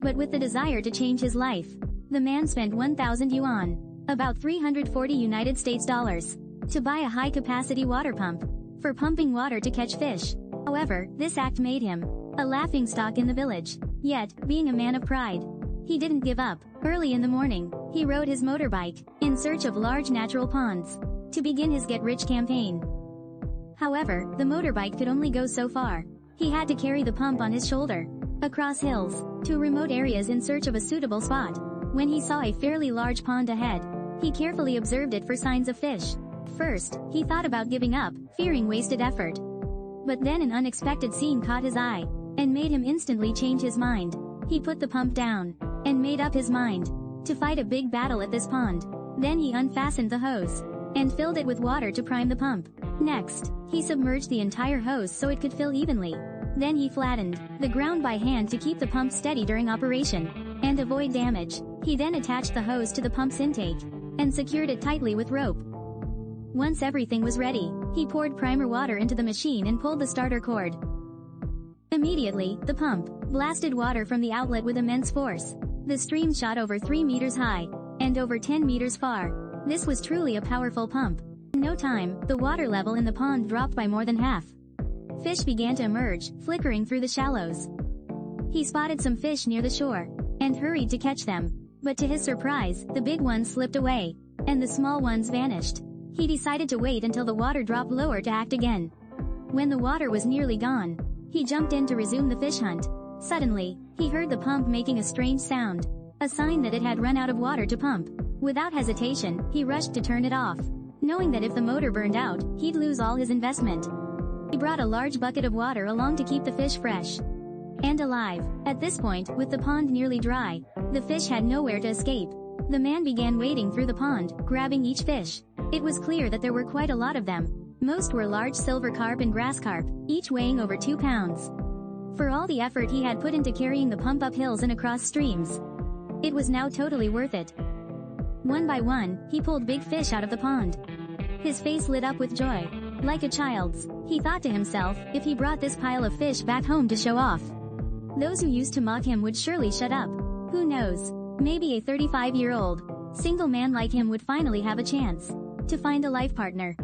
but with the desire to change his life. The man spent 1,000 yuan, about 340 United States dollars, to buy a high-capacity water pump for pumping water to catch fish. However, this act made him a laughingstock in the village. Yet, being a man of pride, he didn't give up. Early in the morning, he rode his motorbike in search of large natural ponds to begin his get-rich campaign. However, the motorbike could only go so far. He had to carry the pump on his shoulder, across hills, to remote areas in search of a suitable spot. When he saw a fairly large pond ahead, he carefully observed it for signs of fish. First, he thought about giving up, fearing wasted effort. But then an unexpected scene caught his eye, and made him instantly change his mind. He put the pump down, and made up his mind to fight a big battle at this pond. Then he unfastened the hose, and filled it with water to prime the pump. Next, he submerged the entire hose so it could fill evenly. Then he flattened the ground by hand to keep the pump steady during operation, and avoid damage. He then attached the hose to the pump's intake, and secured it tightly with rope. Once everything was ready, he poured primer water into the machine and pulled the starter cord. Immediately, the pump blasted water from the outlet with immense force. The stream shot over 3 meters high, and over 10 meters far. This was truly a powerful pump. In no time, the water level in the pond dropped by more than half. Fish began to emerge, flickering through the shallows. He spotted some fish near the shore, and hurried to catch them. But to his surprise, the big ones slipped away, and the small ones vanished. He decided to wait until the water dropped lower to act again. When the water was nearly gone, he jumped in to resume the fish hunt. Suddenly, he heard the pump making a strange sound, a sign that it had run out of water to pump. Without hesitation, he rushed to turn it off, knowing that if the motor burned out, he'd lose all his investment. He brought a large bucket of water along to keep the fish fresh and alive. At this point, with the pond nearly dry, the fish had nowhere to escape. The man began wading through the pond, grabbing each fish. It was clear that there were quite a lot of them. Most were large silver carp and grass carp, each weighing over 2 pounds. For all the effort he had put into carrying the pump up hills and across streams, it was now totally worth it. One by one, he pulled big fish out of the pond. His face lit up with joy, like a child's. He thought to himself, if he brought this pile of fish back home to show off, those who used to mock him would surely shut up. Who knows? Maybe a 35-year-old single man like him would finally have a chance to find a life partner.